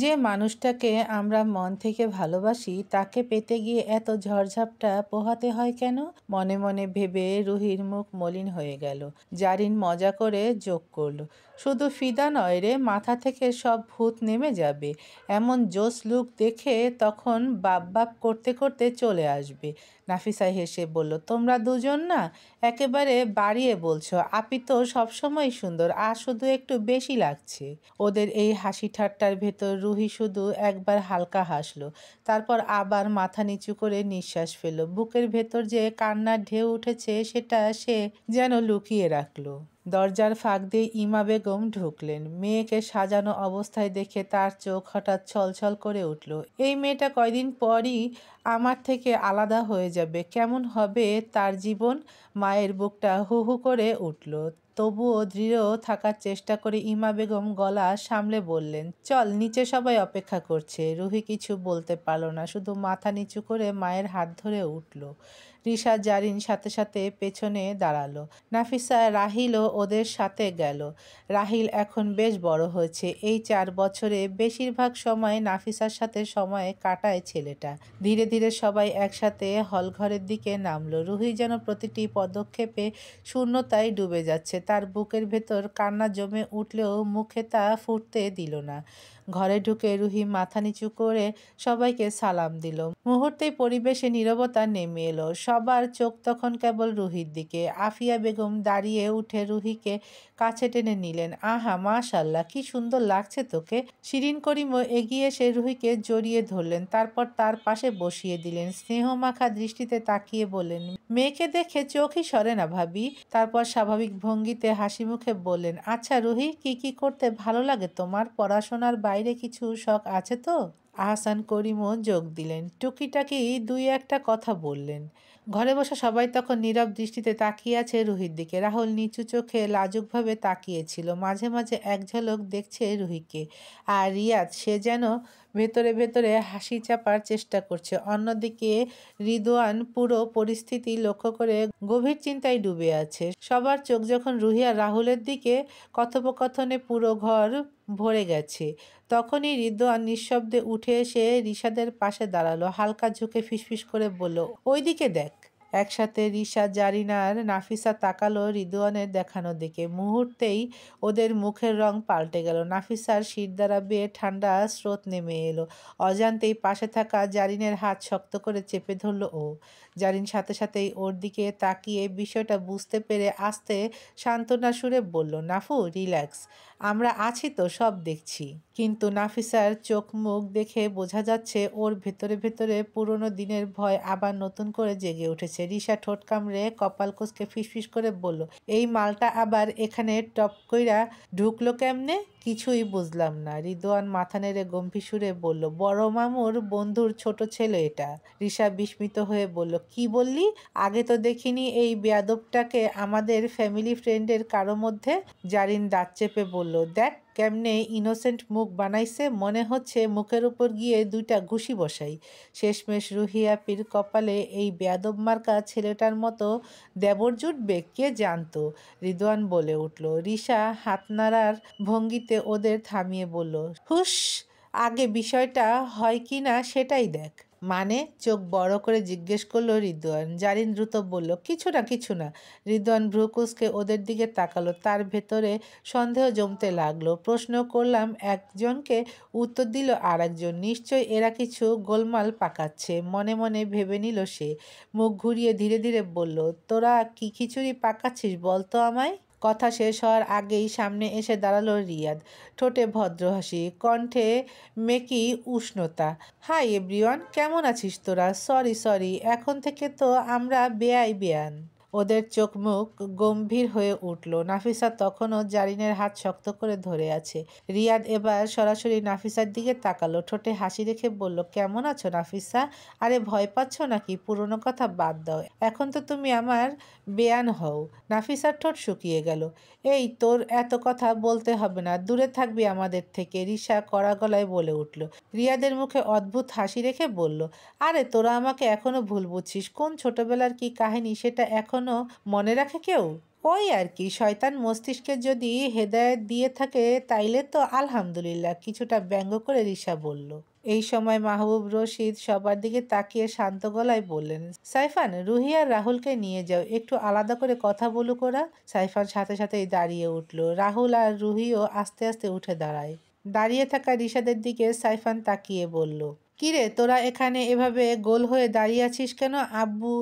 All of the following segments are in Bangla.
যে মানুষটাকে আমরা মন থেকে ভালোবাসি তাকে পেতে গিয়ে এত ঝড়ঝাপটা পোহাতে হয় কেন? মনে মনে ভেবে রুহির মুখ মলিন হয়ে গেল। জারিন মজা করে যোগ করলো, শুধু ফিদা নয় রে, মাথা থেকে সব ভূত নেমে যাবে। এমন জোস লুক দেখে তখন বাপ বাপ করতে করতে চলে আসবে। নাফিসা হেসে বলল, তোমরা দুজন না একেবারে বাড়িয়ে বলছো। আপি তো সবসময় সুন্দর, আর শুধু একটু বেশি লাগছে। ওদের এই হাসি ঠাট্টার ভেতর রুহি শুধু একবার হালকা হাসলো, তারপর আবার মাথা নিচু করে নিঃশ্বাস ফেলল। বুকের ভেতর যে কান্নার ঢেউ উঠেছে সেটা সে যেন লুকিয়ে রাখলো। দরজার ফাঁক দিয়ে ইমা বেগম ঢুকলেন। মেয়েকে সাজানো অবস্থায় দেখে তার চোখ হঠাৎ ছলছল করে উঠল। এই মেয়েটা কয়দিন পরই আমার থেকে আলাদা হয়ে যাবে, কেমন হবে তার জীবন? মায়ের বুকটা হু হু করে উঠল। তবুও দৃঢ় থাকার চেষ্টা করে ইমা বেগম গলা সামলে বললেন, চল নিচে, সবাই অপেক্ষা করছে। রুহি কিছু বলতে পারল না, শুধু মাথা নিচু করে মায়ের হাত ধরে উঠল। রিশা জারিন সাথে সাথে পেছনে দাঁড়ালো। নাফিসা রাহিলও ওদের সাথে গেল। রাহিল এখন বেশ বড় হয়েছে। এই 4 বছরে বেশিরভাগ সময় নাফিসার সাথে সময় কাটায় ছেলেটা। ধীরে ধীরে সবাই একসাথে হলঘরের দিকে নামলো। রুহি যেন প্রতিটি পদক্ষেপে শূন্যতায় ডুবে যাচ্ছে। তার বুকের ভেতর কান্না জমে উঠলেও মুখে তা ফুটতে দিল না। ঘরে ঢুকে রুহি মাথা নিচু করে সবাইকে সালাম দিল। মুহূর্তেই পরিবেশে নীরবতা নেমে এলো। সবার চোখ তখন কেবল রুহির দিকে। আফিয়া বেগম দাঁড়িয়ে উঠে রুহিকে কাছে টেনে নিলেন। আহা, মাশাল্লাহ, কি সুন্দর লাগছে তোকে। শিরিন করিমও এগিয়ে এসে রুহিকে জড়িয়ে ধরলেন, তারপর তার পাশে বসিয়ে দিলেন। স্নেহমাখা দৃষ্টিতে তাকিয়ে বললেন, মেয়েকে দেখে চোখই সরে না ভাবি। তারপর স্বাভাবিক ভঙ্গিতে হাসি মুখে বললেন, আচ্ছা রুহি, কি কি করতে ভালো লাগে তোমার? পড়াশোনার বাইরে কিছু শখ আছে তো? আহসান করিমও যোগ দিলেন, টুকিটাকি দুই একটা কথা বললেন। ঘরে বসা সবাই তখন নীরব দৃষ্টিতে তাকিয়ে আছে রুহির দিকে। রাহুল নিচু চোখে লাজুকভাবে তাকিয়েছিল, মাঝে মাঝে এক ঝলক দেখছে রুহিকে। আর রিয়াদ, সে যেন ভেতরে ভেতরে হাসি চাপার চেষ্টা করছে। অন্যদিকে রিদওয়ান পুরো পরিস্থিতি লক্ষ্য করে গভীর চিন্তায় ডুবে আছে। সবার চোখ যখন রুহি আর রাহুলের দিকে, কথোপকথনে পুরো ঘর ভরে গেছে। তখনই রিদওয়ান নিঃশব্দে উঠে এসে রিশাদের পাশে দাঁড়ালো। হালকা ঝুঁকে ফিসফিস করে বলল, ওইদিকে দেখ। একসাথে রিশা, জারিন আর নাফিসা তাকালো রিদওয়ানের দেখানো দিকে। মুহূর্তেই ওদের মুখের রং পাল্টে গেল। নাফিসার শিরদাঁড়া বেয়ে ঠান্ডা স্রোত নেমে এলো। অজান্তেই পাশে থাকা জারিনের হাত শক্ত করে চেপে ধরল ও। জারিন সাথে সাথেই ওর দিকে তাকিয়ে বিষয়টা বুঝতে পেরে আস্তে সান্ত্বনা সুরে বলল, নাফু রিল্যাক্স, আমরা আছি তো, সব দেখছি। কিন্তু নাফিসার চোখ মুখ দেখে বোঝা যাচ্ছে ওর ভেতরে ভেতরে পুরনো দিনের ভয় আবার নতুন করে জেগে উঠেছে। রিশা ঠোঁট কামড়ে কপাল কুঁচকে ফিসফিস করে বলল, এই মালটা আবার এখানে টপ কইরা ঢুকলো কেমনে? কিছুই বুঝলাম না। রিদওয়ান মাথা নেড়ে গম্ভীর সুরে বলল, বড় মামুর বন্ধুর ছোট ছেলে এটা। রিশা বিস্মিত হয়ে বলল, কি বললি? আগে তো দেখিনি এই বেয়াদবটাকে আমাদের ফ্যামিলি ফ্রেন্ডের কারো মধ্যে। জারিন দাঁত চেপে বলল, দেখ কেমনে ইনোসেন্ট মুখ বানাইছে, মনে হচ্ছে মুখের উপর গিয়ে দুইটা ঘুষি বসাই। শেষমেশ রুহি আপির কপালে এই বেয়াদব মার্কা ছেলেটার মতো দেবর জুটবে, কে জানতো। রিদওয়ান বলে উঠল। রিশা হাত নাড়ার ভঙ্গিতে ওদের থামিয়ে বলল, হুস, আগে বিষয়টা হয় কি না সেটাই দেখ। মানে? চোখ বড় করে জিজ্ঞেস করলো রিদওয়ান। জারিন দ্রুত বলল, কিছু না কিছু না। রিদওয়ান ভ্রুকুসকে ওদের দিকে তাকালো। তার ভেতরে সন্দেহ জমতে লাগলো। প্রশ্ন করলাম একজনকে, উত্তর দিল আর একজন। নিশ্চয় এরা কিছু গোলমাল পাকাচ্ছে, মনে মনে ভেবে নিল সে। মুখ ঘুরিয়ে ধীরে ধীরে বলল, তোরা কি খিচুড়ি পাকাচ্ছিস বলতো আমায়? কথা শেষ হওয়ার আগেই সামনে এসে দাঁড়ালো রিয়াদ। ঠোঁটে ভদ্র হাসি, কণ্ঠে মেকি উষ্ণতা। হাই এভরিওয়ান, কেমন আছিস তোরা? সরি সরি, এখন থেকে তো আমরা বেয়াই বেয়ান। ওদের চোখ মুখ গম্ভীর হয়ে উঠল। নাফিসা তখনও জারিনের হাত শক্ত করে ধরে আছে। রিয়াদ এবার সরাসরি নাফিসার দিকে তাকালো, ঠোঁটে হাসি রেখে বলল, কেমন আছো নাফিসা? আরে ভয় পাচ্ছ নাকি? পুরনো কথা বাদ দাও, এখন তো তুমি আমার বেয়ান হও। নাফিসার ঠোঁট শুকিয়ে গেল। এই, তোর এত কথা বলতে হবে না, দূরে থাকবি আমাদের থেকে, রিশা কড়া গলায় বলে উঠল। রিয়াদের মুখে অদ্ভুত হাসি রেখে বলল, আরে তোরা আমাকে এখনো ভুল বুঝছিস? কোন ছোটবেলার কি কাহিনী সেটা এখনো মনে রাখে কেউ? ওই আর কি, শয়তান মস্তিষ্কে যদি হেদায়েত দিয়ে থাকে তাইলে তো আলহামদুলিল্লাহ, কিছুটা ব্যঙ্গ করে রিসা বলল। এই সময় মাহবুব রশিদ সবার দিকে তাকিয়ে শান্ত গলায় বললেন, সাইফান, রুহি আর রাহুলকে নিয়ে যাও, একটু আলাদা করে কথা বলুক ওরা। সাইফান সাথে সাথেই দাঁড়িয়ে উঠল। রাহুল আর রুহিও আস্তে আস্তে উঠে দাঁড়ায়। দাঁড়িয়ে থাকা রিশাদের দিকে সাইফান তাকিয়ে বলল, কিরে তোরা এখানে এভাবে গোল হয়ে দাঁড়িয়ে আছিস কেন? আব্বু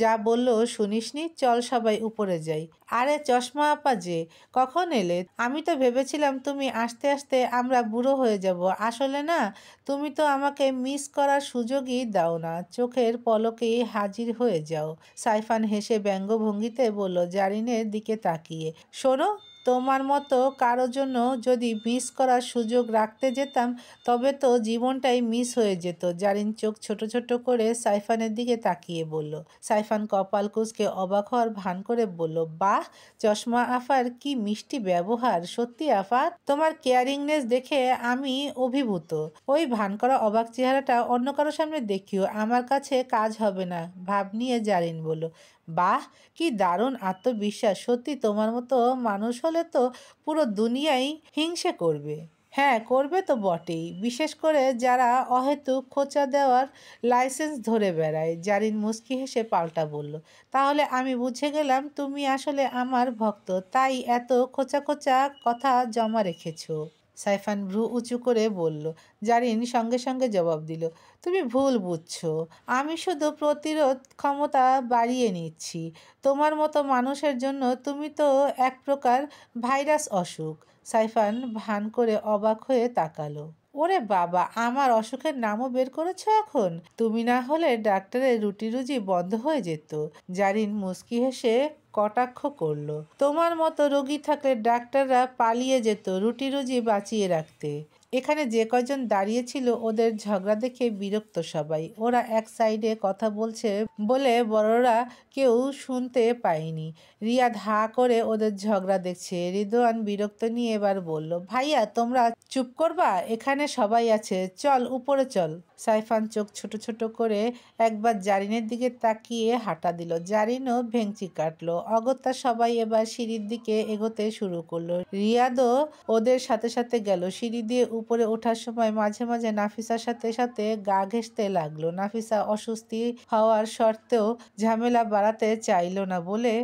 যা বলল শুনিসনি? চল সবাই উপরে যাই। আরে চশমা আপা যে, কখন এলে? আমি তো ভেবেছিলাম তুমি আসতে আসতে আমরা বুড়ো হয়ে যাব। আসলে না, তুমি তো আমাকে মিস করার সুযোগই দাও না, চোখের পলকেই হাজির হয়ে যাও। সাইফান হেসে ব্যঙ্গভঙ্গিতে বলল, জারিনের দিকে তাকিয়ে, শোনো, তোমার মতো কারো জন্য যদি মিস করার সুযোগ রাখতে যেতাম তবে তো জীবনটাই মিস হয়ে যেত। জারিন চোখ ছোট ছোট করে সাইফানের দিকে তাকিয়ে বলল। সাইফান কপাল কুঁচকে অবাক হওয়ার ভান করে বলল, বাহ, চশমা আফার কি মিষ্টি ব্যবহার! সত্যি আফা, তোমার কেয়ারিংনেস দেখে আমি অভিভূত। ওই ভান করা অবাক চেহারাটা অন্য কারো সামনে দেখিও, আমার কাছে কাজ হবে না, ভাব নিয়ে জারিন বলল। বাহ, কি দারুণ আত্মবিশ্বাস! সত্যি তোমার মতো মানুষ হলে তো পুরো দুনিয়াই হিংসে করবে। হ্যাঁ, করবে তো বটেই, বিশেষ করে যারা অহেতুক খোঁচা দেওয়ার লাইসেন্স ধরে বেড়ায়। জারিন মুচকি হেসে পাল্টা বলল, তাহলে আমি বুঝে গেলাম তুমি আসলে আমার ভক্ত, তাই এত খোঁচা খোঁচা কথা জমা রেখেছো। সাইফান ভ্রু উঁচু করে বলল। জারিন সঙ্গে সঙ্গে জবাব দিল, তুমি ভুল বুঝছো, আমি শুধু প্রতিরোধ ক্ষমতা বাড়িয়ে নিচ্ছি। তোমার মতো মানুষের জন্য তুমি তো এক প্রকার ভাইরাস অসুখ। সাইফান ভান করে অবাক হয়ে তাকালো। ওরে বাবা, আমার অসুখের নামও বের করেছো এখন? তুমি না হলে ডাক্তারের রুটি রুজি বন্ধ হয়ে যেত। জারিন মুচকি হেসে কটাক্ষ করল, তোমার মতো রোগী থাকলে ডাক্তাররা পালিয়ে যেত রুটি রুজি বাঁচিয়ে রাখতে। এখানে যে কয়জন দাঁড়িয়ে ছিল ওদের ঝগড়া দেখে বিরক্ত সবাই। ওরা এক সাইডে কথা বলছে বলে বড়রা কেউ শুনতে পায়নি। রিয়াদ হা করে ওদের ঝগড়া দেখছে। রিদওয়ান বিরক্ত নিয়ে এবার বলল, ভাইয়া তোমরা চুপ করবা? এখানে সবাই আছে, চল উপরে চল। সাইফান চোখ ছোট ছোট করে একবার জারিনের দিকে তাকিয়ে হাঁটা দিল। জারিনও ভেংচি কাটলো। অগত্যা সবাই এবার সিঁড়ির দিকে এগোতে শুরু করলো। রিয়াদও ওদের সাথে সাথে গেল। সিঁড়ি দিয়ে উপরে ওঠার সময় মাঝে মাঝে নাফিসার সাথে সাথে গা ঘেঁষতে লাগলো। নাফিসা অস্বস্তি হওয়ার সত্ত্বেও ঝামেলা বাড়াতে চাইল না বলে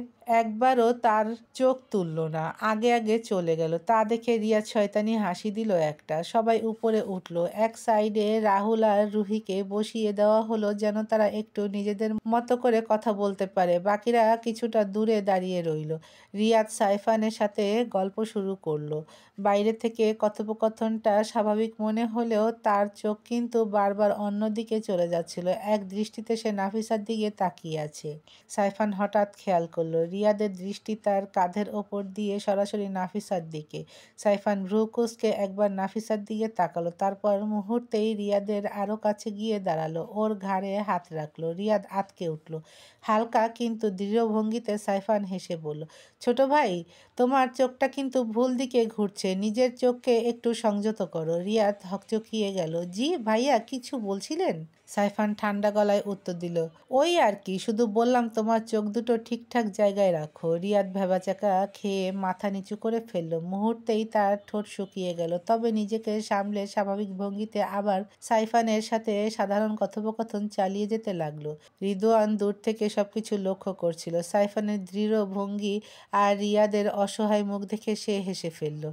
একবারও তার চোখ তুলল না, আগে আগে চলে গেল। তা দেখে রিয়াদ শয়তানি হাসি দিল একটা। সবাই উপরে উঠল। এক সাইডে রাহুল আর রুহিকে বসিয়ে দেওয়া হলো যেন তারা একটু নিজেদের মতো করে কথা বলতে পারে। বাকিরা কিছুটা দূরে দাঁড়িয়ে রইল। রিয়াদ সাইফানের সাথে গল্প শুরু করলো। বাইরে থেকে কথোপকথনটা স্বাভাবিক মনে হলেও তার চোখ কিন্তু বারবার অন্যদিকে চলে যাচ্ছিল। এক দৃষ্টিতে সে নাফিসার দিকে তাকিয়ে আছে। সাইফান হঠাৎ খেয়াল করলো রিয়াদের দৃষ্টি তার কাঁধের ওপর দিয়ে সরাসরি নাফিসার দিকে। সাইফান ভ্রু কুঁচকে একবার নাফিসার দিকে তাকালো, তারপর মুহূর্তেই রিয়াদের আরো কাছে গিয়ে দাঁড়ালো, ওর ঘাড়ে হাত রাখলো। রিয়াদ আঁতকে উঠল। হালকা কিন্তু দৃঢ় ভঙ্গিতে সাইফান হেসে বলল, ছোট ভাই, তোমার চোখটা কিন্তু ভুল দিকে ঘুরছে, নিজের চোখকে একটু সংযত করো। রিয়াদ হকচকিয়ে গেল। জি ভাইয়া, কিছু বলছিলেন? সাইফান ঠান্ডা গলায় উত্তর দিল, ওই আর কি, শুধু বললাম তোমার চোখ দুটো ঠিকঠাক জায়গায় রাখো। রিয়াদ ভেবাচাকা খেয়ে মাথা নিচু করে ফেলল। মুহূর্তেই তার ঠোঁট শুকিয়ে গেল, তবে নিজেকে সামলে স্বাভাবিক ভঙ্গিতে আবার সাইফানের সাথে সাধারণ কথোপকথন চালিয়ে যেতে লাগলো। রিদওয়ান দূর থেকে সবকিছু লক্ষ্য করছিল। সাইফানের দৃঢ় ভঙ্গি আর রিয়াদের অসহায় মুখ দেখে সে হেসে ফেলল।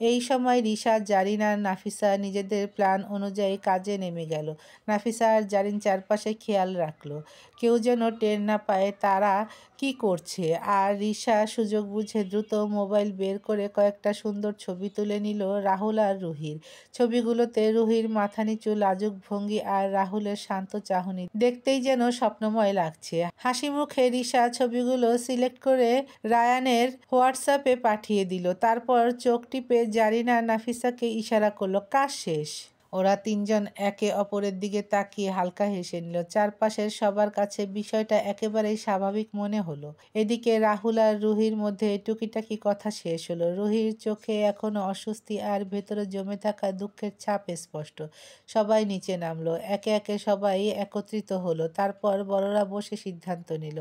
এই সময় রিশা, জারিন আর নাফিসা নিজেদের প্ল্যান অনুযায়ী কাজে নেমে গেল। নাফিসা আর জারিন চারপাশে খেয়াল রাখলো, কেউ যেন টের না পায় তারা কি করছে। আর রিশা সুযোগ বুঝে দ্রুত মোবাইল বের করে কয়েকটা সুন্দর ছবি তুলে নিল রাহুল আর রুহির। ছবিগুলোতে রুহির মাথা নিচু লাজুক ভঙ্গি আর রাহুলের শান্ত চাহনি দেখতেই যেন স্বপ্নময় লাগছে। হাসি মুখে রিশা ছবিগুলো সিলেক্ট করে রায়ানের হোয়াটসঅ্যাপে পাঠিয়ে দিল। তারপর চোখ টিপে জারিন আর নাফিসাকে ইশারা করলো, কাজ শেষ। ওরা তিনজন একে অপরের দিকে তাকিয়ে হালকা হেসে নিল। চারপাশের সবার কাছে বিষয়টা একেবারেই স্বাভাবিক মনে হলো। এদিকে রাহুল আর রুহির মধ্যে টুকিটাকি কথা শেষ হলো। রুহির চোখে এখনো অস্বস্তি আর ভেতরে জমে থাকা দুঃখের ছাপ স্পষ্ট। সবাই নিচে নামলো, একে একে সবাই একত্রিত হলো। তারপর বড়রা বসে সিদ্ধান্ত নিল,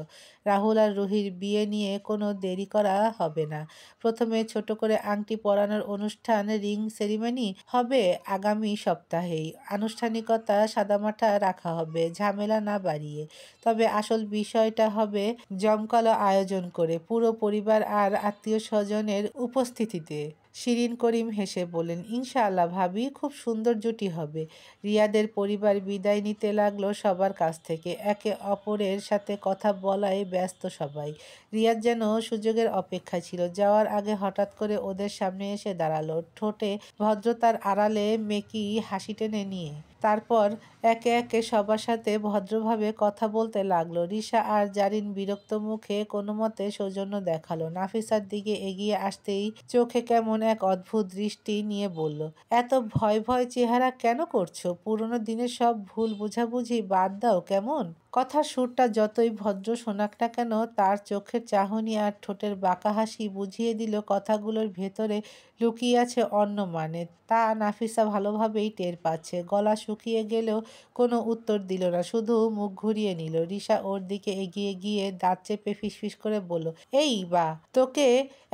রাহুল আর রুহির বিয়ে নিয়ে কোনো দেরি করা হবে না। প্রথমে ছোট করে আংটি পরানোর অনুষ্ঠান, রিং সেরিমনি হবে আগামী সপ্তাহেই। আনুষ্ঠানিকতা সাদামাটা রাখা হবে, ঝামেলা না বাড়িয়ে। তবে আসল বিষয়টা হবে জমকালো আয়োজন করে, পুরো পরিবার আর আত্মীয় স্বজনের উপস্থিতিতে। শিরিন করিম হেসে বললেন, ইনশাআল্লাহ ভাবি, খুব সুন্দর জুটি হবে। রিয়াদের পরিবার বিদায় নিতে লাগলো সবার কাছ থেকে। একে অপরের সাথে কথা বলায় ব্যস্ত সবাই। রিয়াদ যেন সুযোগের অপেক্ষায় ছিল। যাওয়ার আগে হঠাৎ করে ওদের সামনে এসে দাঁড়ালো, ঠোঁটে ভদ্রতার আড়ালে মেকি হাসি টেনে নিয়ে। তারপর একে একে সবার সাথে ভদ্রভাবে কথা বলতে লাগলো। রিশা আর জারিন বিরক্ত মুখে কোনো মতে সৌজন্য দেখালো। নাফিসার দিকে এগিয়ে আসতেই চোখে কেমন এক অদ্ভুত দৃষ্টি নিয়ে বলল, এত ভয় ভয় চেহারা কেন করছো? পুরনো দিনের সব ভুল বোঝাবুঝি বাদ দাও কেমন? কথার সুরটা যতই ভদ্র শোনাক না কেন, তার চোখের চাহনি আর ঠোঁটের বাঁকা হাসি বুঝিয়ে দিল কথাগুলোর ভেতরে লুকিয়ে আছে অন্য মানে। তা নাফিসা ভালোভাবেই টের পাচ্ছে। গলা শুকিয়ে গেলেও কোনো উত্তর দিল না, শুধু মুখ ঘুরিয়ে নিল। রিশা ওর দিকে এগিয়ে গিয়ে দাঁত চেপে ফিসফিস করে বলল, এই বা, তোকে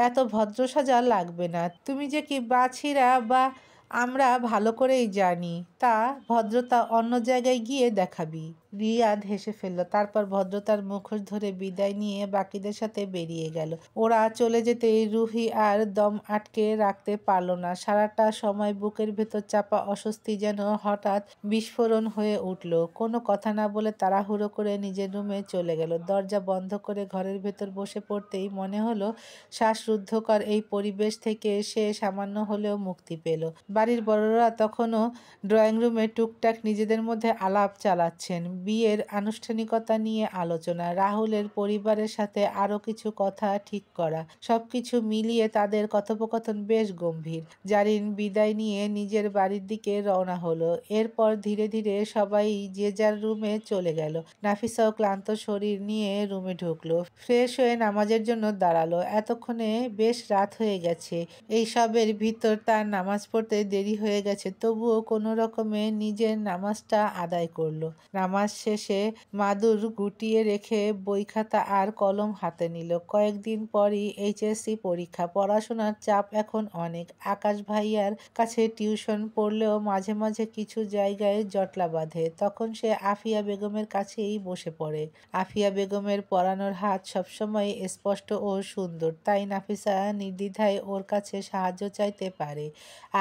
এত ভদ্র সাজা লাগবে না। তুমি যে কি বাছিরা বা আমরা ভালো করেই জানি। তা ভদ্রতা অন্য জায়গায় গিয়ে দেখাবি। রিয়াদ হেসে ফেলল। তারপর ভদ্রতার মুখোশ ধরে বিদায় নিয়ে বাকিদের সাথে বেরিয়ে গেল। ওরা চলে যেতেই রুহি আর দম আটকে রাখতে পারল না। সারাটা সময় বুকের ভেতর চাপা অস্বস্তি যেন হঠাৎ বিস্ফোরণ হয়ে উঠল। কোনো কথা না বলে তাড়াহুড়ো করে নিজের রুমে চলে গেল। দরজা বন্ধ করে ঘরের ভেতর বসে পড়তেই মনে হলো শ্বাসরুদ্ধকর এই পরিবেশ থেকে সে সামান্য হলেও মুক্তি পেল। বাড়ির বড়রা তখনও ড্রয়িং রুমে টুকটাক নিজেদের মধ্যে আলাপ চালাচ্ছেন। বিয়ের আনুষ্ঠানিকতা নিয়ে আলোচনা, রাহুলের পরিবারের সাথে আরও কিছু কথা ঠিক করা। সবকিছু মিলিয়ে তাদের কথোপকথন বেশ গম্ভীর। জারিন বিদায় নিয়ে নিজের বাড়ির দিকে রওনা হলো। এরপর ধীরে ধীরে সবাই যে যার রুমে চলে গেল। নাফিসাও ক্লান্ত শরীর নিয়ে রুমে ঢুকলো। ফ্রেশ হয়ে নামাজের জন্য দাঁড়ালো। এতক্ষণে বেশ রাত হয়ে গেছে। এই সবের ভিতর তার নামাজ পড়তে দেরি হয়ে গেছে, তবুও কোনো রকমে নিজের নামাজটা আদায় করলো। নামাজ শেষে মাদুর গুটিয়ে রেখে বই খাতা আর কলম হাতে নিল। কয়েকদিন পরই এইচএসসি পরীক্ষা। পড়াশোনার চাপ এখন অনেক। আকাশ ভাইয়ার কাছে টিউশন পড়লেও মাঝে মাঝে কিছু জায়গায় জটলা বাঁধে। তখন সে আফিয়া বেগমের কাছেই বসে পড়ে। আফিয়া বেগমের পড়ানোর হাত সবসময় স্পষ্ট ও সুন্দর, তাই নাফিসা নির্দ্বিধায় ওর কাছে সাহায্য চাইতে পারে।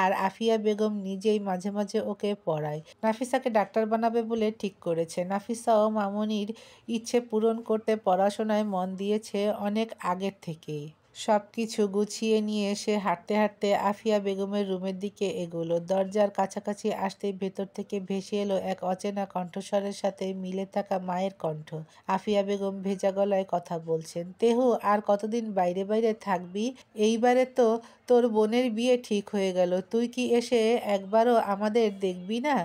আর আফিয়া বেগম নিজেই মাঝে মাঝে ওকে পড়ায়। নাফিসাকে ডাক্তার বানাবে বলে ঠিক করেছে। নাফিসাও মামনির ইচ্ছে পূরণ করতে পড়াশোনায় মন দিয়েছে অনেক আগের থেকেই। সব কিছু গুছিয়ে নিয়ে সে হাঁটতে হাঁটতে আফিয়া বেগমের রুমের দিকে এগোলো। দরজার কাছাকাছি আসতেই ভেতর থেকে ভেসে এলো এক অচেনা কণ্ঠস্বরের সাথে মিলে থাকা মায়ের কণ্ঠ। আফিয়া বেগম ভেজা গলায় কথা বলছেন, তেহু আর কতদিন বাইরে বাইরে থাকবি? এইবারে তো তোর বোনের বিয়ে ঠিক হয়ে গেল, তুই কি এসে একবারও আমাদের দেখবি না?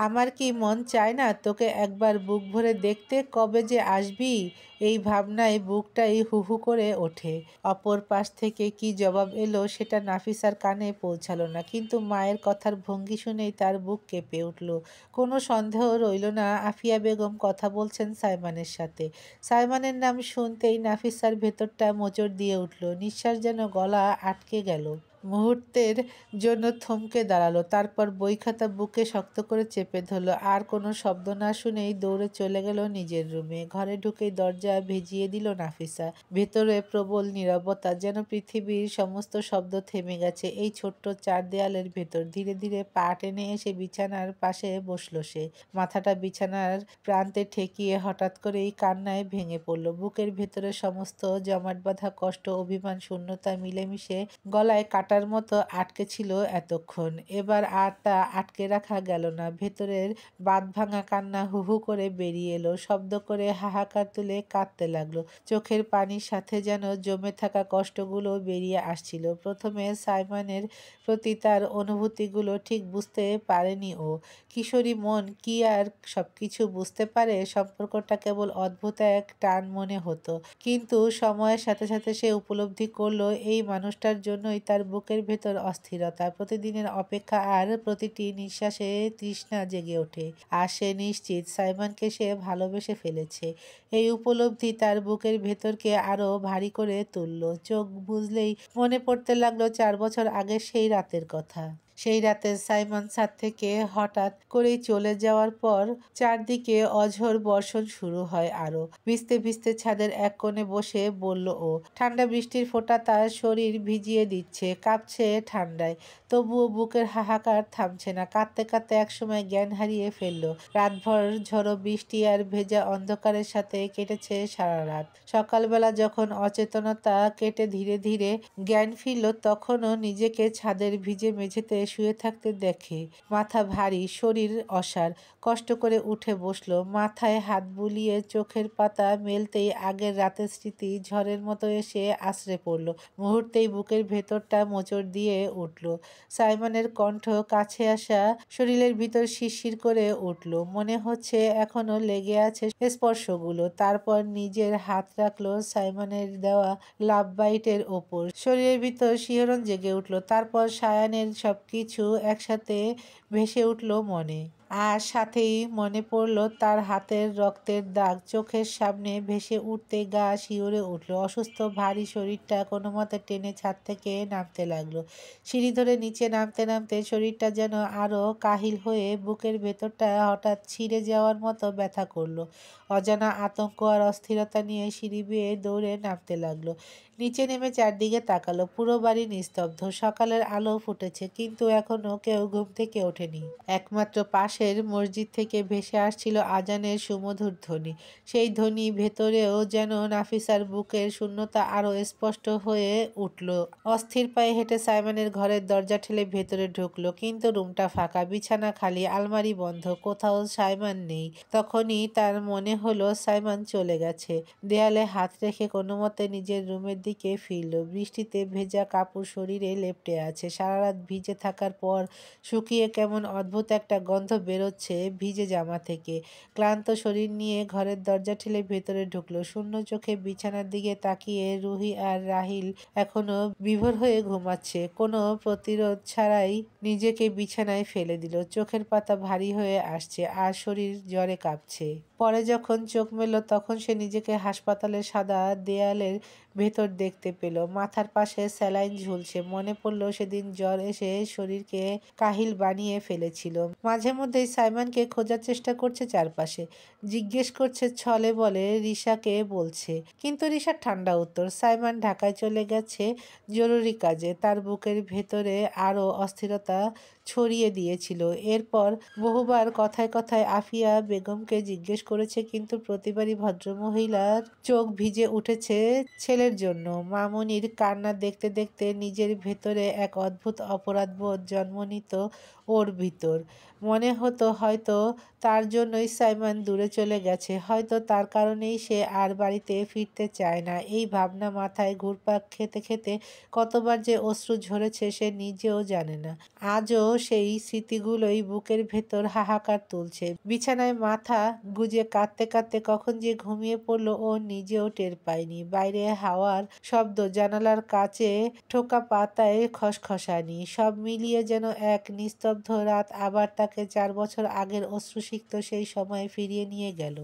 আমার কি মন চায় না তোকে একবার বুক ভরে দেখতে? কবে যে আসবি, এই ভাবনায় বুকটাই হু হু করে ওঠে। অপর পাশ থেকে কি জবাব এলো সেটা নাফিসার কানে পৌঁছালো না, কিন্তু মায়ের কথার ভঙ্গি শুনেই তার বুক কেঁপে উঠল। কোনো সন্দেহ রইল না আফিয়া বেগম কথা বলছেন সাইমানের সাথে। সাইমানের নাম শুনতেই নাফিসার ভেতরটা মোচড় দিয়ে উঠল। নিঃশ্বাস যেন গলা আটকে গেল। মুহূর্তের জন্য থমকে দাঁড়ালো, তারপর বই খাতা বুকে শক্ত করে চেপে ধরল। আর কোনো শব্দ না শুনেই দৌড়ে চলে গেল নিজের রুমে। ঘরে ঢুকেই দরজা ভেজিয়ে দিল নাফিসা। ভেতরে প্রবল নীরবতা, যেন পৃথিবীর সমস্ত শব্দ থেমে গেছে এই ছোট্ট চার দেয়ালের ভেতর। ধীরে ধীরে পা টেনে এসে বিছানার পাশে বসলো সে। মাথাটা বিছানার প্রান্তে ঠেকিয়ে হঠাৎ করেই কান্নায় ভেঙে পড়ল। বুকের ভেতরে সমস্ত জমাট বাঁধা কষ্ট, অভিমান, শূন্যতা মিলেমিশে গলায় কাটা কাঁটার মতো আটকে ছিল এতক্ষণ। এবার আর তা আটকে রাখা গেল না। ভেতরের বাঁধভাঙা কান্না হু হু করে বেরিয়ে এলো। শব্দ করে হাহাকার তুলে কাঁদতে লাগলো। চোখের পানির সাথে যেন জমে থাকা কষ্টগুলো বেরিয়ে আসছিল। প্রথমে সাইমনের প্রতি তার অনুভূতিগুলো ঠিক বুঝতে পারেনি ও। কিশোরী মন কি আর সবকিছু বুঝতে পারে? সম্পর্কটা কেবল অদ্ভুত এক টান মনে হতো। কিন্তু সময়ের সাথে সাথে সে উপলব্ধি করলো এই মানুষটার জন্যই তার বুকের ভেতর অস্থিরতা, প্রতিদিনের অপেক্ষা আর প্রতিটি নিঃশ্বাসে তৃষ্ণা জেগে ওঠে। আর সে নিশ্চিত সাইমনকে সে ভালোবেসে ফেলেছে। এই উপলব্ধি তার বুকের ভেতরকে আরো ভারী করে তুলল। চোখ বুজলেই মনে পড়তে লাগলো 4 বছর আগের সেই রাতের কথা। সেই রাতে সাইমন ছাদ থেকে হঠাৎ করেই চলে যাওয়ার পর চারদিকে অঝোর বর্ষণ শুরু হয় আরো। ভিজতে ভিজতে ছাদের এক কোণে বসে বলল ও। ঠান্ডা বৃষ্টির ফোঁটা তার শরীর ভিজিয়ে দিচ্ছে, কাঁপছে ঠান্ডায়। তবুও বুকের হাহাকার থামছে না। কাঁদতে কাঁদতে একসময় জ্ঞান হারিয়ে ফেলল। রাতভর ঝড়ো বৃষ্টি আর ভেজা অন্ধকারের সাথে কেটেছে সারা রাত। সকালবেলা যখন অচেতনতা কেটে ধীরে ধীরে জ্ঞান ফিরল, তখনও নিজেকে ছাদের ভিজে মেঝেতে শুয়ে থাকতে দেখে। মাথা ভারী, শরীর অসাড়। কষ্ট করে উঠে বসলো। মাথায় হাত বুলিয়ে চোখের পাতা মেলতেই আগের রাতের স্মৃতি ঝড়ের মতো এসে আছড়ে পড়ল। মুহূর্তেই বুকের ভেতরটা মোচড় দিয়ে উঠল। সাইমনের কণ্ঠ কাছে আসা শরীরের ভিতর শিরশির করে উঠল। মনে হচ্ছে এখনো লেগে আছে স্পর্শগুলো। তারপর নিজের হাত রাখলো সাইমনের দেওয়া লাভ বাইটের ওপর। শরীরের ভিতর শিহরণ জেগে উঠল। তারপর সায়ানের সবকিছু একসাথে ভেসে উঠল মনে। আর সাথেই মনে পড়ল তার হাতের রক্তের দাগ। চোখের সামনে ভেসে উঠতে গা শিউরে উঠল। অসুস্থ ভারী শরীরটা কোনো মতে টেনে ছাদ থেকে নামতে লাগলো। সিঁড়ি ধরে নিচে নামতে নামতে শরীরটা যেন আরো কাহিল হয়ে বুকের ভেতরটা হঠাৎ ছিঁড়ে যাওয়ার মতো ব্যথা করলো। অজানা আতঙ্ক আর অস্থিরতা নিয়ে সিঁড়ি বেয়ে দৌড়ে নামতে লাগলো। নিচে নেমে চারদিকে তাকালো। পুরো বাড়ি নিস্তব্ধ। সকালের আলো ফুটেছে, কিন্তু এখনো কেউ ঘুম থেকে ওঠেনি। একমাত্র পাশের মসজিদ থেকে ভেসে আসছিল আজানের সুমধুর ধ্বনি। সেই ধ্বনি ভেতরেও যেন নাফিসার বুকের শূন্যতা আরো স্পষ্ট হয়ে উঠল। অস্থির পায়ে হেঁটে সাইমনের ঘরের দরজা ঠেলে ভেতরে ঢুকলো। কিন্তু রুমটা ফাঁকা, বিছানা খালি, আলমারি বন্ধ, কোথাও সাইমন নেই। তখনই তার মনে হলো সাইমন চলে গেছে। দেয়ালে হাত রেখে কোনো মতে নিজের রুমের দিকে ফিরল। বৃষ্টিতে ভেজা কাপড় শরীরে লেপ্টে আছে। সারা রাত ভিজে থাকার পর শুকিয়ে কেমন অদ্ভুত একটা গন্ধ বেরোচ্ছে ভিজে জামা থেকে। ক্লান্ত শরীর নিয়ে ঘরের দরজা ঠেলে ভেতরে ঢুকলো। শূন্য চোখে বিছানার দিকে তাকিয়ে রুহি আর রাহিল এখনো বিভোর হয়ে ঘুমাচ্ছে। কোনো প্রতিরোধ ছাড়াই নিজেকে বিছানায় ফেলে দিল। চোখের পাতা ভারী হয়ে আসছে আর শরীর জ্বরে কাঁপছে। পরে যখন চোখ মেলল, তখন সে নিজেকে হাসপাতালের সাদা দেয়ালের ভেতর দেখতে পেল। মাথার পাশে স্যালাইন ঝুলছে। মনে পড়ল সেদিন জ্বর এসে শরীরকে কাহিল বানিয়ে ফেলেছিল। মাঝে মধ্যেই সাইমনকে খোঁজার চেষ্টা করছে চারপাশে। জিজ্ঞেস করছে ছলে বলে রিশাকে বলছে, কিন্তু রিশার ঠান্ডা উত্তর, সাইমন ঢাকায় চলে গেছে জরুরি কাজে। তার বুকের ভেতরে আরো অস্থিরতা ছড়িয়ে দিয়েছিল। এরপর বহুবার কথায় কথায় আফিয়া বেগমকে জিজ্ঞেস করেছে, কিন্তু প্রতিবারই ভদ্রমহিলার চোখ ভিজে উঠেছে ছেলের জন্য। মামুনির কান্না দেখতে দেখতে নিজের ভেতরে এক অদ্ভুত অপরাধবোধ জন্ম নিত ওর ভিতর। মনে হতো হয়তো তার জন্যই সাইমন দূরে চলে গেছে, হয়তো তার কারণেই সে আর বাড়িতে ফিরতে চায় না। এই ভাবনা মাথায় ঘুরপাক খেতে খেতে কতবার যে অশ্রু ঝরেছে সে নিজেও জানে না। আজও সেই স্মৃতিগুলোই বুকের ভেতর হাহাকার তুলছে। বিছানায় মাথা গুজে কাঁদতে কাঁদতে কখন যে ঘুমিয়ে পড়লো ও নিজেও টের পায়নি। বাইরে হাওয়ার শব্দ, জানালার কাচে ঠোকা পাতায় খসখসানি, সব মিলিয়ে যেন এক নিস্তব্ধ রাত আবার তাকে 4 বছর আগের অশ্রুসিক্ত সেই সময়ে ফিরিয়ে নিয়ে গেল।